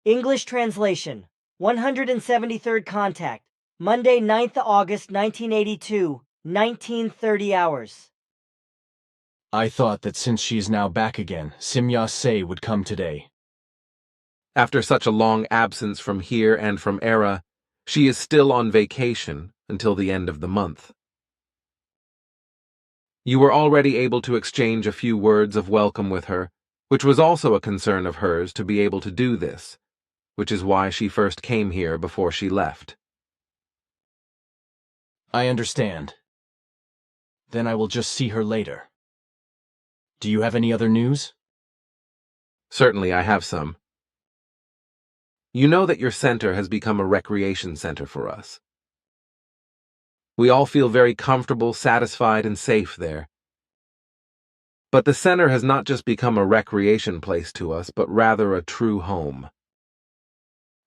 English translation. 173rd contact. Monday, 9th August 1982, 19:30 hours. I thought that since she is now back again, Simya Se would come today. After such a long absence from here and from Era, she is still on vacation until the end of the month. You were already able to exchange a few words of welcome with her, which was also a concern of hers to be able to do this, which is why she first came here before she left. I understand. Then I will just see her later. Do you have any other news? Certainly I have some. You know that your center has become a recreation center for us. We all feel very comfortable, satisfied, and safe there. But the center has not just become a recreation place to us, but rather a true home.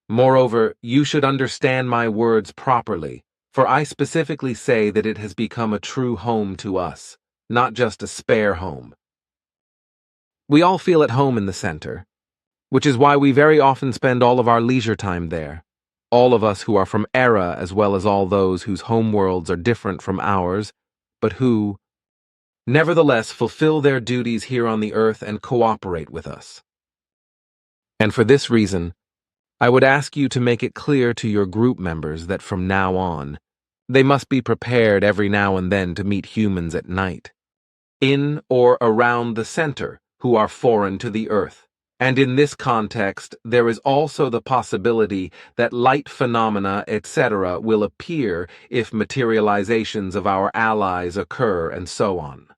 Moreover, you should understand my words properly, for I specifically say that it has become a true home to us, not just a spare home. We all feel at home in the center, which is why we very often spend all of our leisure time there. All of us who are from Era, as well as all those whose homeworlds are different from ours, but who, nevertheless, fulfill their duties here on the earth and cooperate with us. And for this reason, I would ask you to make it clear to your group members that from now on, they must be prepared every now and then to meet humans at night, in or around the center, who are foreign to the earth. And in this context, there is also the possibility that light phenomena, etc., will appear if materializations of our allies occur and so on.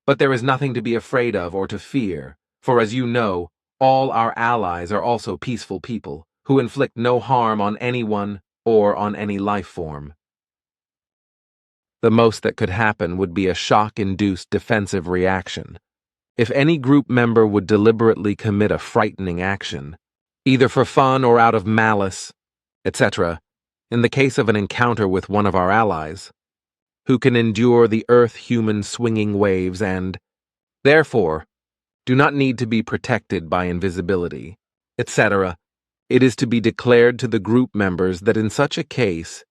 But there is nothing to be afraid of or to fear, for as you know, all our allies are also peaceful people who inflict no harm on anyone or on any life form. The most that could happen would be a shock-induced defensive reaction. If any group member would deliberately commit a frightening action, either for fun or out of malice, etc., in the case of an encounter with one of our allies, who can endure the earth-human swinging waves and, therefore, do not need to be protected by invisibility, etc., it is to be declared to the group members that in such a case,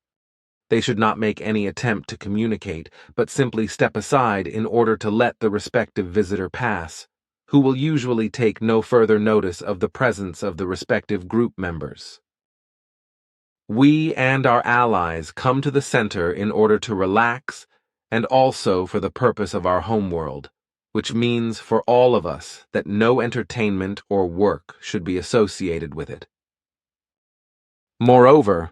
they should not make any attempt to communicate, but simply step aside in order to let the respective visitor pass, who will usually take no further notice of the presence of the respective group members. We and our allies come to the center in order to relax and also for the purpose of our homeworld, which means for all of us that no entertainment or work should be associated with it. Moreover,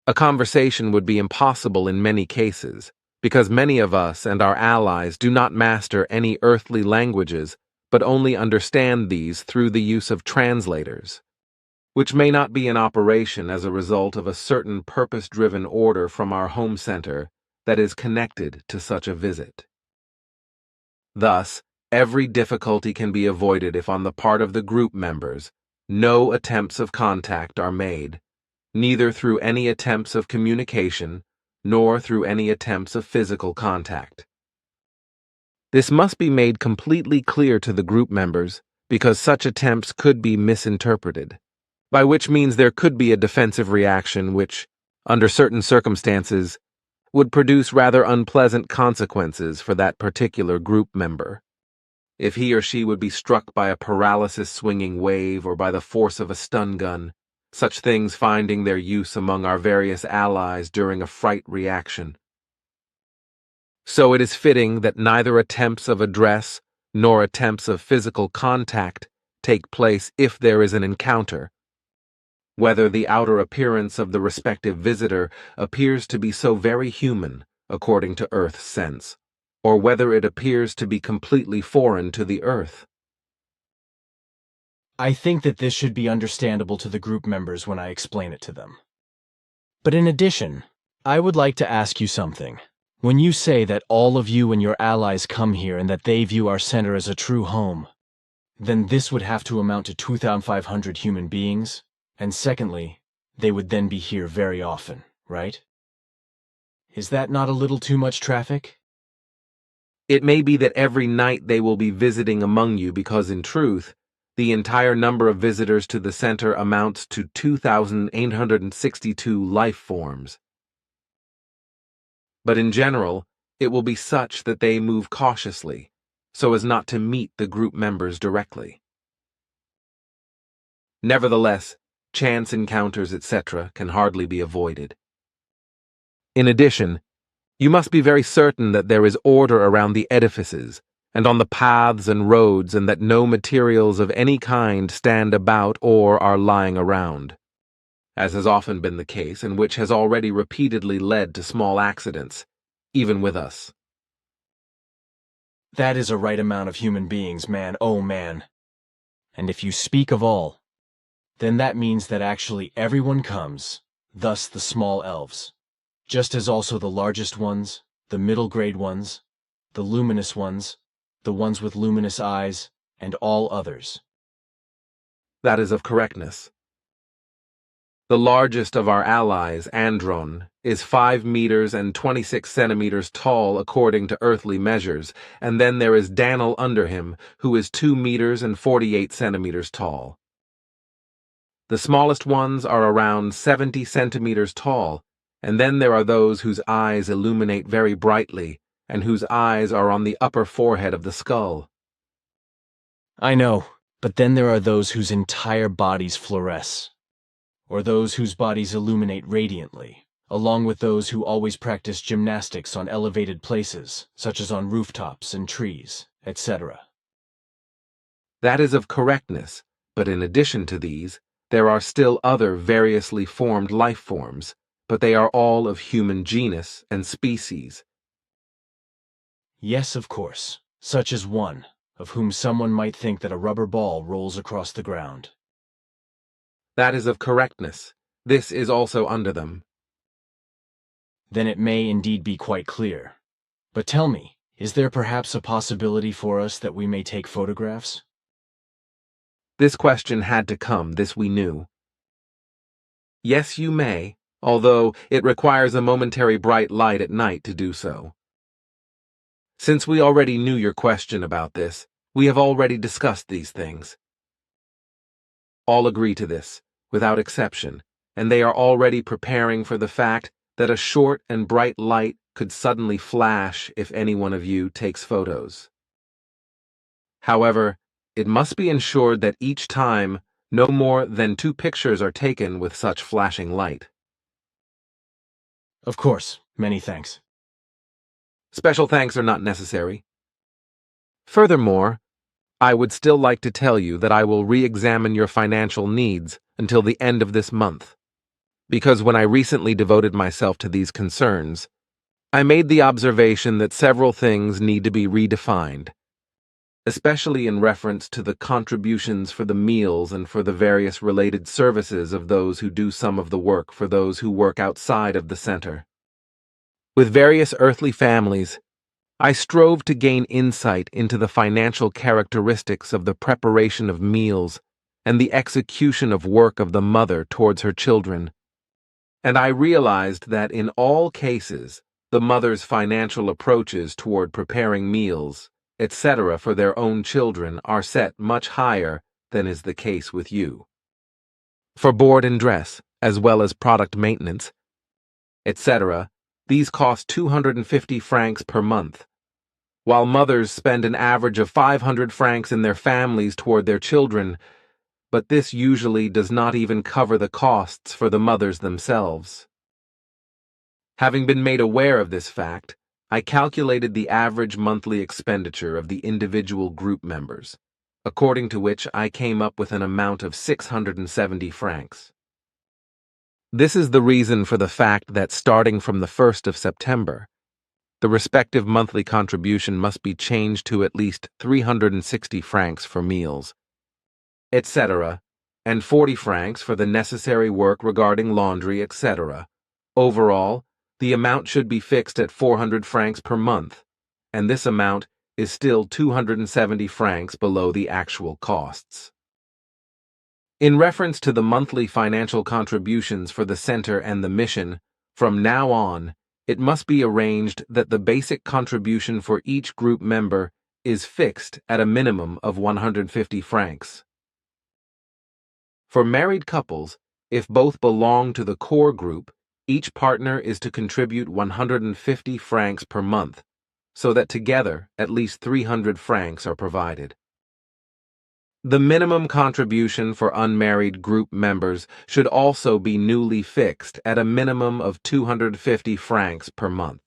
a conversation would be impossible in many cases, because many of us and our allies do not master any earthly languages, but only understand these through the use of translators, which may not be in operation as a result of a certain purpose-driven order from our home center that is connected to such a visit. Thus, every difficulty can be avoided if on the part of the group members, no attempts of contact are made, neither through any attempts of communication, nor through any attempts of physical contact. This must be made completely clear to the group members because such attempts could be misinterpreted, by which means there could be a defensive reaction which, under certain circumstances, would produce rather unpleasant consequences for that particular group member. If he or she would be struck by a paralysis-swinging wave or by the force of a stun gun, such things finding their use among our various allies during a fright reaction. So it is fitting that neither attempts of address nor attempts of physical contact take place if there is an encounter, whether the outer appearance of the respective visitor appears to be so very human, according to Earth's sense, or whether it appears to be completely foreign to the Earth. I think that this should be understandable to the group members when I explain it to them. But in addition, I would like to ask you something. When you say that all of you and your allies come here and that they view our center as a true home, then this would have to amount to 2,500 human beings, and secondly, they would then be here very often, right? Is that not a little too much traffic? It may be that every night they will be visiting among you because, in truth, the entire number of visitors to the center amounts to 2,862 life forms. But in general, it will be such that they move cautiously, so as not to meet the group members directly. Nevertheless, chance encounters, etc., can hardly be avoided. In addition, you must be very certain that there is order around the edifices and on the paths and roads, and that no materials of any kind stand about or are lying around, as has often been the case and which has already repeatedly led to small accidents, even with us. That is a right amount of human beings, man, oh man. And if you speak of all, then that means that actually everyone comes, thus the small elves, just as also the largest ones, the middle grade ones, the luminous ones, the ones with luminous eyes, and all others. That is of correctness. The largest of our allies, Andron, is 5 meters and 26 centimeters tall according to earthly measures, and then there is Danel under him, who is 2 meters and 48 centimeters tall. The smallest ones are around 70 centimeters tall, and then there are those whose eyes illuminate very brightly, and whose eyes are on the upper forehead of the skull. I know, but then there are those whose entire bodies fluoresce, or those whose bodies illuminate radiantly, along with those who always practice gymnastics on elevated places, such as on rooftops and trees, etc. That is of correctness, but in addition to these, there are still other variously formed life forms, but they are all of human genus and species. Yes, of course, such as one, of whom someone might think that a rubber ball rolls across the ground. That is of correctness. This is also under them. Then it may indeed be quite clear. But tell me, is there perhaps a possibility for us that we may take photographs? This question had to come, this we knew. Yes, you may, although it requires a momentary bright light at night to do so. Since we already knew your question about this, we have already discussed these things. All agree to this, without exception, and they are already preparing for the fact that a short and bright light could suddenly flash if any one of you takes photos. However, it must be ensured that each time no more than 2 pictures are taken with such flashing light. Of course, many thanks. Special thanks are not necessary. Furthermore, I would still like to tell you that I will re-examine your financial needs until the end of this month, because when I recently devoted myself to these concerns, I made the observation that several things need to be redefined, especially in reference to the contributions for the meals and for the various related services of those who do some of the work for those who work outside of the center. With various earthly families, I strove to gain insight into the financial characteristics of the preparation of meals and the execution of work of the mother towards her children, and I realized that in all cases, the mother's financial approaches toward preparing meals, etc., for their own children are set much higher than is the case with you. For board and dress, as well as product maintenance, etc., these cost 250 francs per month, while mothers spend an average of 500 francs in their families toward their children, but this usually does not even cover the costs for the mothers themselves. Having been made aware of this fact, I calculated the average monthly expenditure of the individual group members, according to which I came up with an amount of 670 francs. This is the reason for the fact that starting from the 1st of September, the respective monthly contribution must be changed to at least 360 francs for meals, etc., and 40 francs for the necessary work regarding laundry, etc. Overall, the amount should be fixed at 400 francs per month, and this amount is still 270 francs below the actual costs. In reference to the monthly financial contributions for the center and the mission, from now on, it must be arranged that the basic contribution for each group member is fixed at a minimum of 150 francs. For married couples, if both belong to the core group, each partner is to contribute 150 francs per month, so that together at least 300 francs are provided. The minimum contribution for unmarried group members should also be newly fixed at a minimum of 250 francs per month.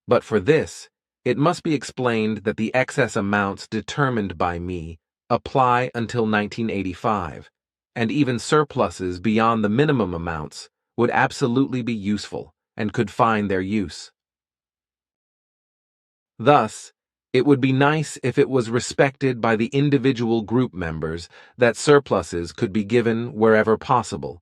But for this, it must be explained that the excess amounts determined by me apply until 1985, and even surpluses beyond the minimum amounts would absolutely be useful and could find their use. Thus, it would be nice if it was respected by the individual group members that surpluses could be given wherever possible.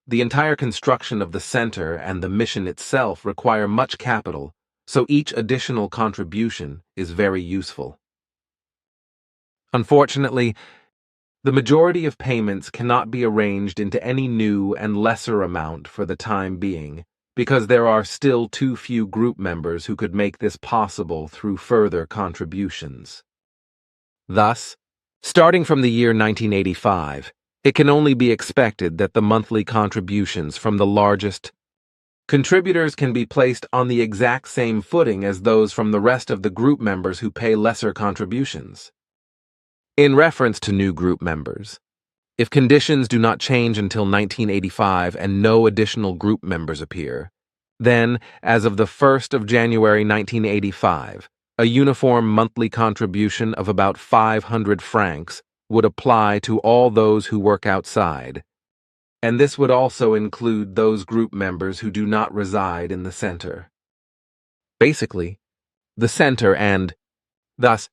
The entire construction of the center and the mission itself require much capital, so each additional contribution is very useful. Unfortunately, the majority of payments cannot be arranged into any new and lesser amount for the time being, because there are still too few group members who could make this possible through further contributions. Thus, starting from the year 1985, it can only be expected that the monthly contributions from the largest contributors can be placed on the exact same footing as those from the rest of the group members who pay lesser contributions. In reference to new group members, if conditions do not change until 1985 and no additional group members appear, then, as of the 1st of January 1985, a uniform monthly contribution of about 500 francs would apply to all those who work outside, and this would also include those group members who do not reside in the center. Basically, the center and, thus,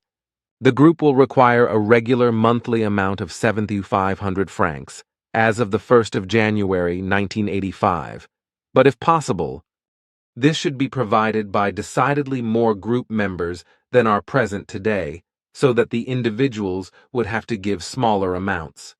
the group will require a regular monthly amount of 7,500 francs as of the 1st of January 1985, but if possible, this should be provided by decidedly more group members than are present today, so that the individuals would have to give smaller amounts.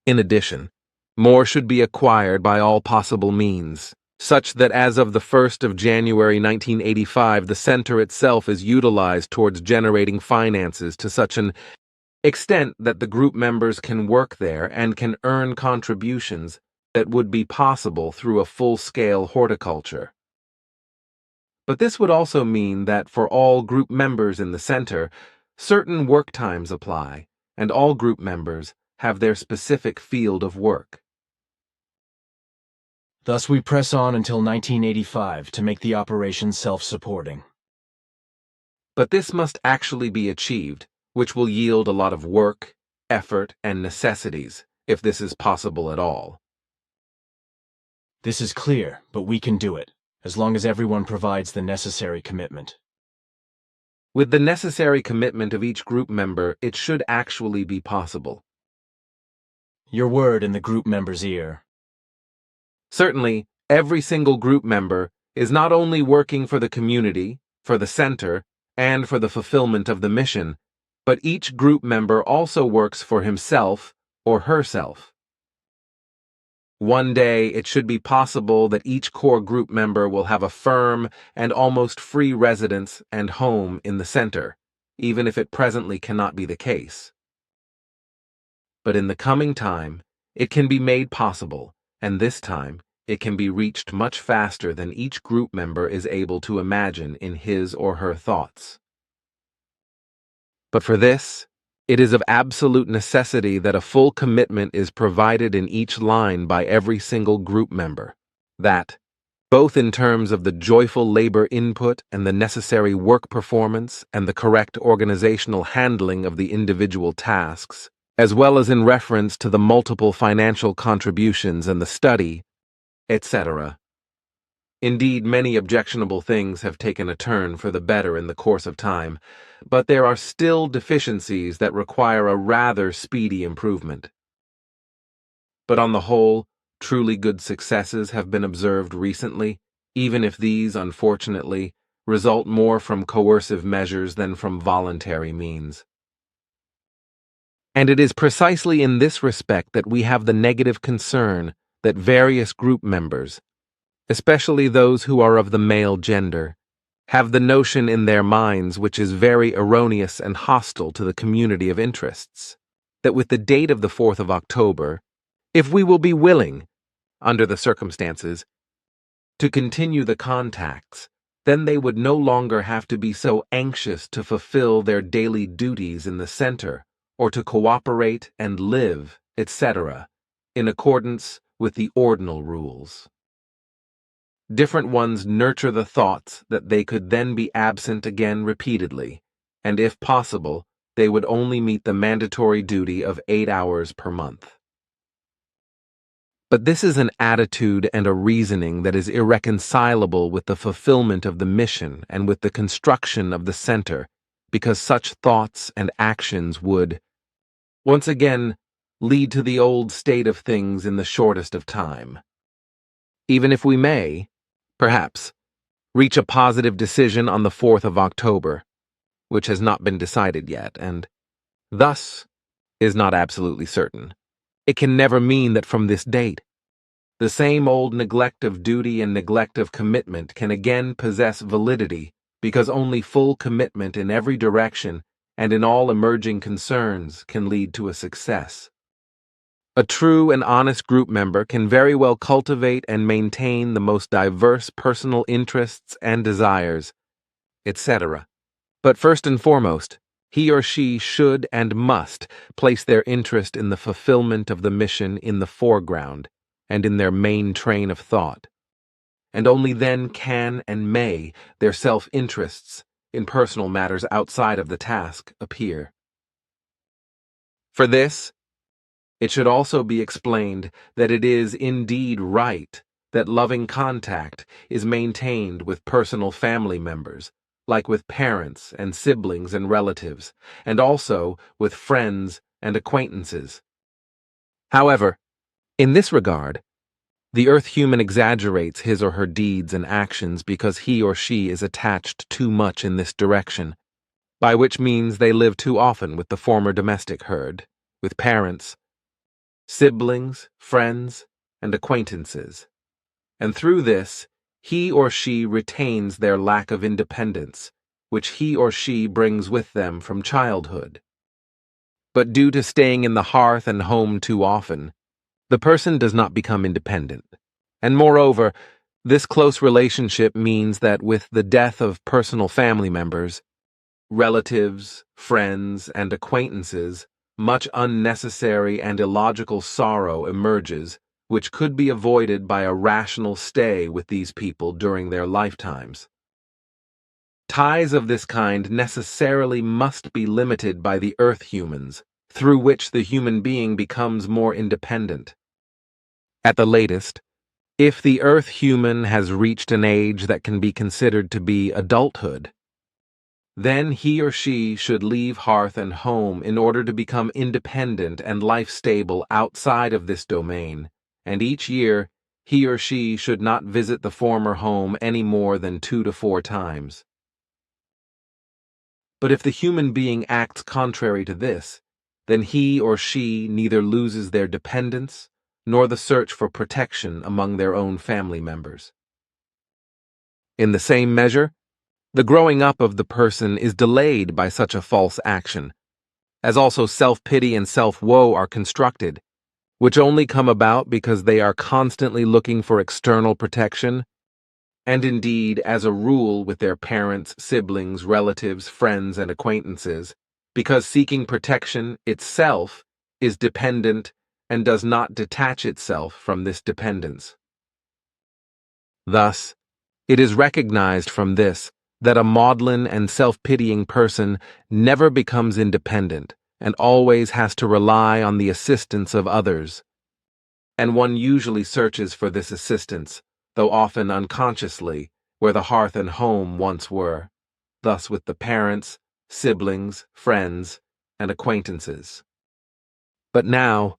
In addition, more should be acquired by all possible means, such that as of the 1st of January 1985, the center itself is utilized towards generating finances to such an extent that the group members can work there and can earn contributions that would be possible through a full-scale horticulture. But this would also mean that for all group members in the center, certain work times apply, and all group members have their specific field of work. Thus we press on until 1985 to make the operation self-supporting. But this must actually be achieved, which will yield a lot of work, effort, and necessities, if this is possible at all. This is clear, but we can do it, as long as everyone provides the necessary commitment. With the necessary commitment of each group member, it should actually be possible. Your word in the group member's ear. Certainly, every single group member is not only working for the community, for the center, and for the fulfillment of the mission, but each group member also works for himself or herself. One day, it should be possible that each core group member will have a firm and almost free residence and home in the center, even if it presently cannot be the case. But in the coming time, it can be made possible, and this time, it can be reached much faster than each group member is able to imagine in his or her thoughts. But for this, it is of absolute necessity that a full commitment is provided in each line by every single group member, that, both in terms of the joyful labor input and the necessary work performance and the correct organizational handling of the individual tasks, as well as in reference to the multiple financial contributions and the study, etc. Indeed, many objectionable things have taken a turn for the better in the course of time, but there are still deficiencies that require a rather speedy improvement. But on the whole, truly good successes have been observed recently, even if these, unfortunately, result more from coercive measures than from voluntary means. And it is precisely in this respect that we have the negative concern that various group members, especially those who are of the male gender, have the notion in their minds which is very erroneous and hostile to the community of interests. that with the date of the 4th of October, if we will be willing, under the circumstances, to continue the contacts, then they would no longer have to be so anxious to fulfill their daily duties in the center, or to cooperate and live, etc., in accordance with the ordinal rules. Different ones nurture the thoughts that they could then be absent again repeatedly, and if possible, they would only meet the mandatory duty of 8 hours per month. But this is an attitude and a reasoning that is irreconcilable with the fulfillment of the mission and with the construction of the center, because such thoughts and actions would, once again, lead to the old state of things in the shortest of time. Even if we may, perhaps, reach a positive decision on the 4th of October, which has not been decided yet, and thus is not absolutely certain, it can never mean that from this date, the same old neglect of duty and neglect of commitment can again possess validity, because only full commitment in every direction and in all emerging concerns can lead to a success. A true and honest group member can very well cultivate and maintain the most diverse personal interests and desires, etc. But first and foremost, he or she should and must place their interest in the fulfillment of the mission in the foreground and in their main train of thought. And only then can and may their self-interests in personal matters outside of the task appear. For this, it should also be explained that it is indeed right that loving contact is maintained with personal family members, like with parents and siblings and relatives, and also with friends and acquaintances. However, in this regard, the Earth human exaggerates his or her deeds and actions because he or she is attached too much in this direction, by which means they live too often with the former domestic herd, with parents, siblings, friends, and acquaintances. And through this, he or she retains their lack of independence, which he or she brings with them from childhood. But due to staying in the hearth and home too often, the person does not become independent. And moreover, this close relationship means that with the death of personal family members, relatives, friends, and acquaintances, much unnecessary and illogical sorrow emerges, which could be avoided by a rational stay with these people during their lifetimes. Ties of this kind necessarily must be limited by the Earth humans, through which the human being becomes more independent. At the latest, if the Earth human has reached an age that can be considered to be adulthood, then he or she should leave hearth and home in order to become independent and life-stable outside of this domain, and each year he or she should not visit the former home any more than 2 to 4 times. But if the human being acts contrary to this, then he or she neither loses their dependence nor the search for protection among their own family members. In the same measure, the growing up of the person is delayed by such a false action, as also self-pity and self-woe are constructed, which only come about because they are constantly looking for external protection, and indeed, as a rule with their parents, siblings, relatives, friends, and acquaintances, because seeking protection itself is dependent and does not detach itself from this dependence. Thus, it is recognized from this that a maudlin and self-pitying person never becomes independent and always has to rely on the assistance of others. And one usually searches for this assistance, though often unconsciously, where the hearth and home once were, thus with the parents, siblings, friends, and acquaintances. But now,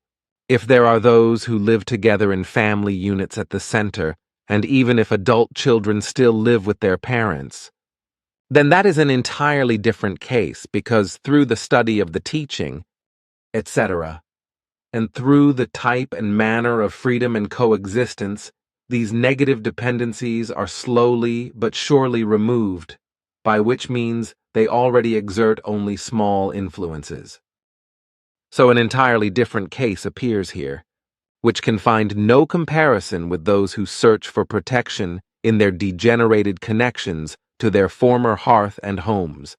if there are those who live together in family units at the center, and even if adult children still live with their parents, then that is an entirely different case because through the study of the teaching, etc., and through the type and manner of freedom and coexistence, these negative dependencies are slowly but surely removed, by which means they already exert only small influences. So an entirely different case appears here, which can find no comparison with those who search for protection in their degenerated connections to their former hearth and homes,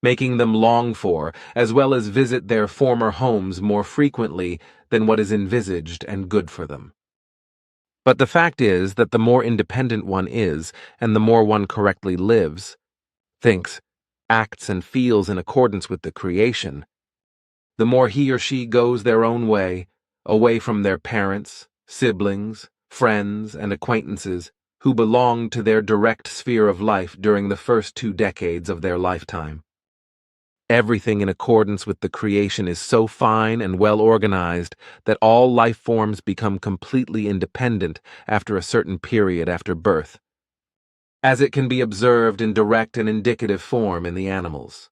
making them long for, as well as visit their former homes more frequently than what is envisaged and good for them. But the fact is that the more independent one is, and the more one correctly lives, thinks, acts, and feels in accordance with the creation, the more he or she goes their own way, away from their parents, siblings, friends, and acquaintances who belong to their direct sphere of life during the first 2 decades of their lifetime. Everything in accordance with the creation is so fine and well organized that all life forms become completely independent after a certain period after birth, as it can be observed in direct and indicative form in the animals.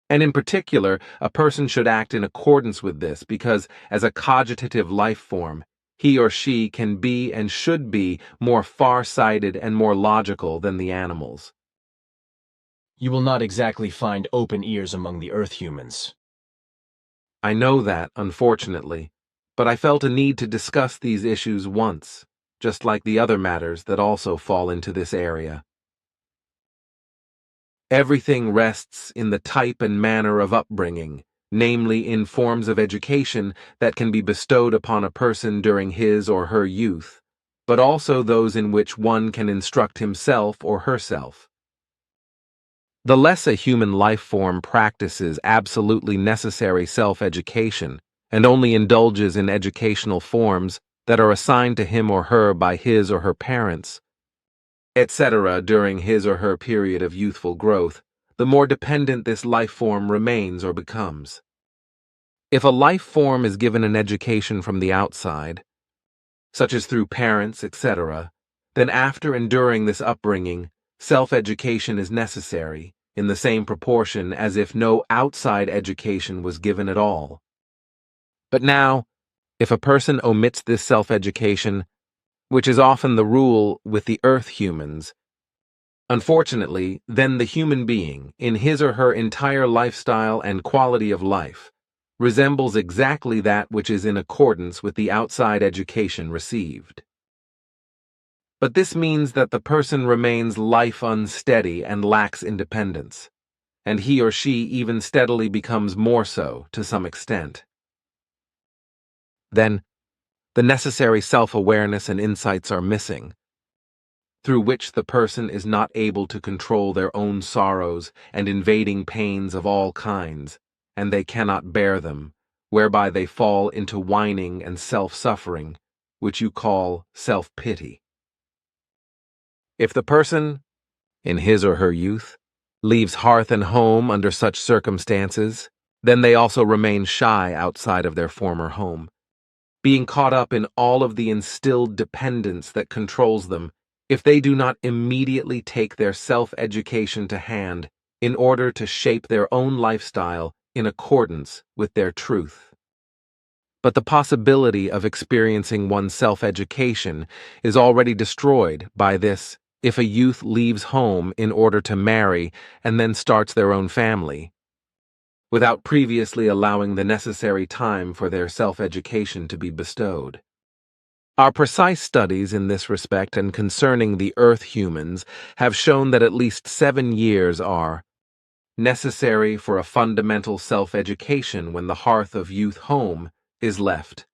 And in particular, a person should act in accordance with this because, as a cogitative life form, he or she can be and should be more far-sighted and more logical than the animals. You will not exactly find open ears among the Earth humans. I know that, unfortunately, but I felt a need to discuss these issues once, just like the other matters that also fall into this area. Everything rests in the type and manner of upbringing, namely in forms of education that can be bestowed upon a person during his or her youth, but also those in which one can instruct himself or herself. The less a human life form practices absolutely necessary self-education and only indulges in educational forms that are assigned to him or her by his or her parents, etc., during his or her period of youthful growth, the more dependent this life form remains or becomes. If a life form is given an education from the outside, such as through parents, etc., then after and during this upbringing, self-education is necessary in the same proportion as if no outside education was given at all. But now, if a person omits this self-education, which is often the rule with the Earth humans, unfortunately, then the human being, in his or her entire lifestyle and quality of life, resembles exactly that which is in accordance with the outside education received. But this means that the person remains life unsteady and lacks independence, and he or she even steadily becomes more so to some extent. Then, the necessary self-awareness and insights are missing, through which the person is not able to control their own sorrows and invading pains of all kinds, and they cannot bear them, whereby they fall into whining and self-suffering, which you call self-pity. If the person, in his or her youth, leaves hearth and home under such circumstances, then they also remain shy outside of their former home, being caught up in all of the instilled dependence that controls them if they do not immediately take their self-education to hand in order to shape their own lifestyle in accordance with their truth. But the possibility of experiencing one's self-education is already destroyed by this if a youth leaves home in order to marry and then starts their own family, without previously allowing the necessary time for their self-education to be bestowed. Our precise studies in this respect and concerning the Earth humans have shown that at least 7 years are necessary for a fundamental self-education when the hearth of youth home is left,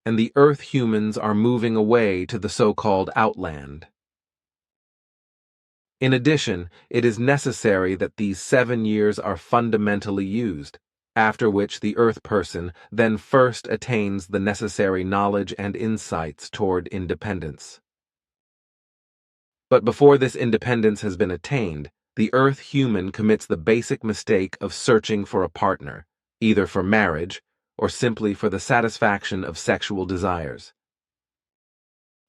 and the Earth humans are moving away to the so-called outland. In addition, it is necessary that these 7 years are fundamentally used, after which the Earth person then first attains the necessary knowledge and insights toward independence. But before this independence has been attained, the Earth human commits the basic mistake of searching for a partner, either for marriage or simply for the satisfaction of sexual desires.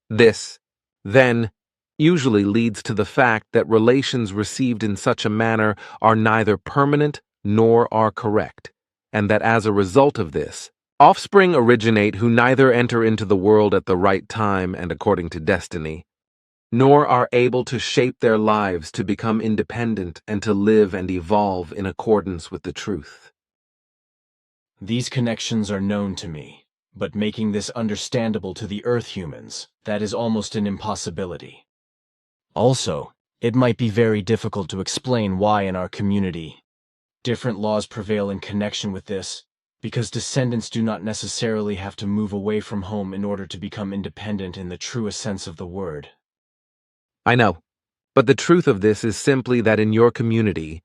This, then, usually leads to the fact that relations received in such a manner are neither permanent nor are correct, and that as a result of this, offspring originate who neither enter into the world at the right time and according to destiny, nor are able to shape their lives to become independent and to live and evolve in accordance with the truth. These connections are known to me, but making this understandable to the Earth humans, that is almost an impossibility. Also, it might be very difficult to explain why in our community different laws prevail in connection with this, because descendants do not necessarily have to move away from home in order to become independent in the truest sense of the word. I know, but the truth of this is simply that in your community,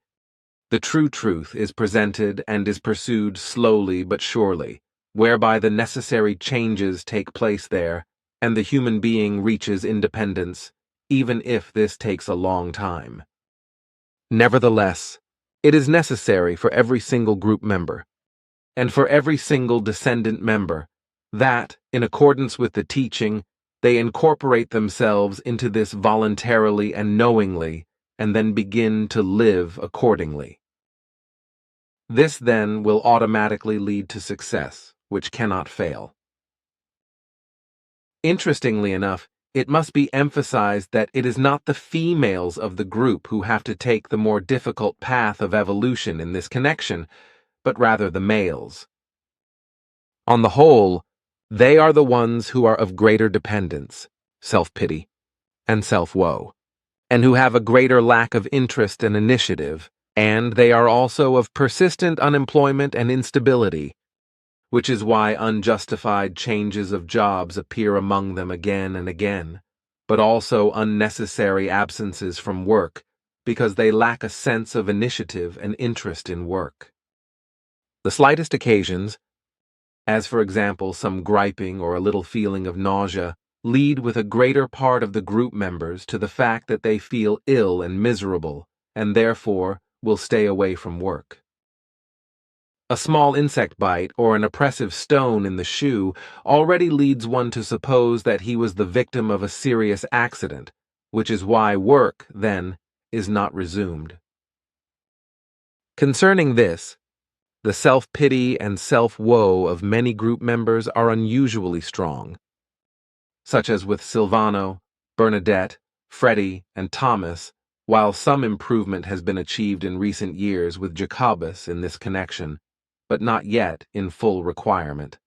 the true truth is presented and is pursued slowly but surely, whereby the necessary changes take place there, and the human being reaches independence, even if this takes a long time. Nevertheless, it is necessary for every single group member, and for every single descendant member, that, in accordance with the teaching, they incorporate themselves into this voluntarily and knowingly, and then begin to live accordingly. This then will automatically lead to success, which cannot fail. Interestingly enough, it must be emphasized that it is not the females of the group who have to take the more difficult path of evolution in this connection, but rather the males. On the whole, they are the ones who are of greater dependence, self-pity, and self-woe, and who have a greater lack of interest and initiative, and they are also of persistent unemployment and instability, which is why unjustified changes of jobs appear among them again and again, but also unnecessary absences from work, because they lack a sense of initiative and interest in work. The slightest occasions, as for example some griping or a little feeling of nausea, lead with a greater part of the group members to the fact that they feel ill and miserable, and therefore will stay away from work. A small insect bite or an oppressive stone in the shoe already leads one to suppose that he was the victim of a serious accident, which is why work, then, is not resumed. Concerning this, the self-pity and self-woe of many group members are unusually strong, such as with Silvano, Bernadette, Freddie, and Thomas, while some improvement has been achieved in recent years with Jacobus in this connection, but not yet in full requirement.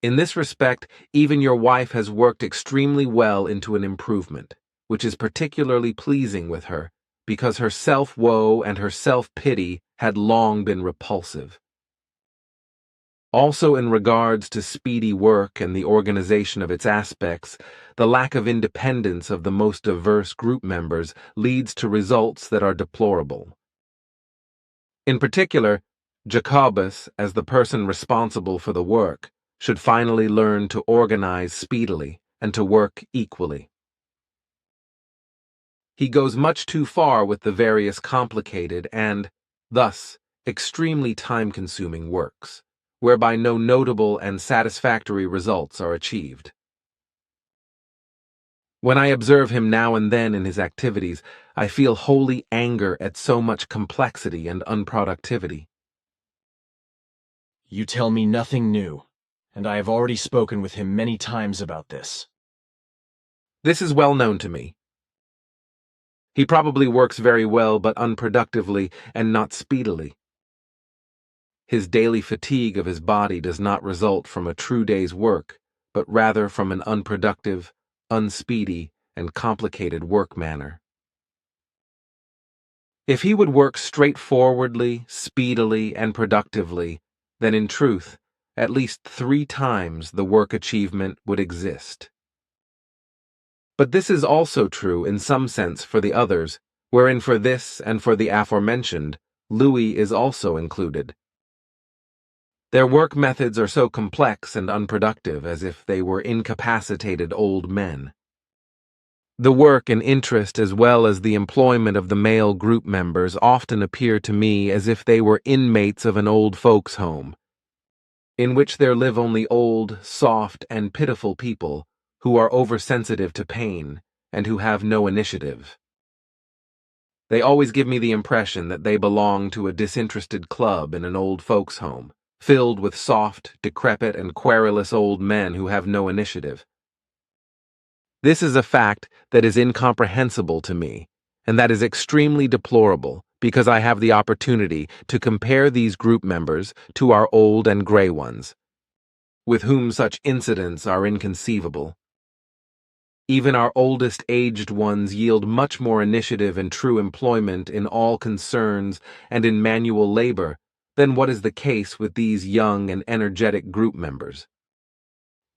In this respect, even your wife has worked extremely well into an improvement, which is particularly pleasing with her, because her self-woe and her self-pity had long been repulsive. Also in regards to speedy work and the organization of its aspects, the lack of independence of the most diverse group members leads to results that are deplorable. In particular, Jacobus, as the person responsible for the work, should finally learn to organize speedily and to work equally. He goes much too far with the various complicated and, thus, extremely time-consuming works, whereby no notable and satisfactory results are achieved. When I observe him now and then in his activities, I feel holy anger at so much complexity and unproductivity. You tell me nothing new, and I have already spoken with him many times about this. This is well known to me. He probably works very well but unproductively and not speedily. His daily fatigue of his body does not result from a true day's work, but rather from an unproductive, unspeedy, and complicated work manner. If he would work straightforwardly, speedily, and productively, then in truth, at least 3 times the work achievement would exist. But this is also true in some sense for the others, wherein for this and for the aforementioned, Louis is also included. Their work methods are so complex and unproductive as if they were incapacitated old men. The work and interest as well as the employment of the male group members often appear to me as if they were inmates of an old folks' home, in which there live only old, soft, and pitiful people who are oversensitive to pain and who have no initiative. They always give me the impression that they belong to a disinterested club in an old folks' home, filled with soft, decrepit, and querulous old men who have no initiative. This is a fact that is incomprehensible to me, and that is extremely deplorable, because I have the opportunity to compare these group members to our old and gray ones, with whom such incidents are inconceivable. Even our oldest aged ones yield much more initiative and true employment in all concerns and in manual labor than what is the case with these young and energetic group members.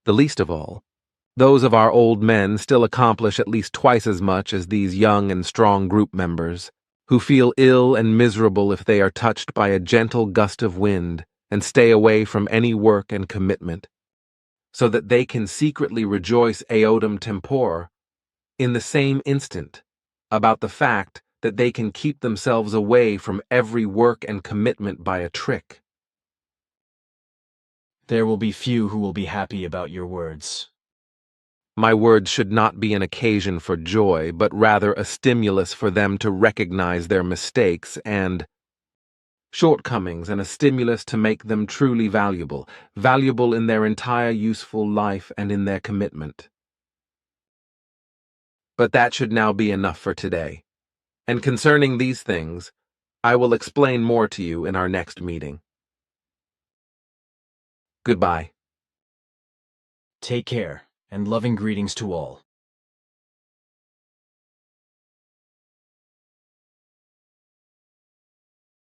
The least of all, those of our old men still accomplish at least twice as much as these young and strong group members, who feel ill and miserable if they are touched by a gentle gust of wind and stay away from any work and commitment, so that they can secretly rejoice eodem tempore in the same instant about the fact that they can keep themselves away from every work and commitment by a trick. There will be few who will be happy about your words. My words should not be an occasion for joy, but rather a stimulus for them to recognize their mistakes and shortcomings, and a stimulus to make them truly valuable, valuable in their entire useful life and in their commitment. But that should now be enough for today. And concerning these things, I will explain more to you in our next meeting. Goodbye. Take care, and loving greetings to all.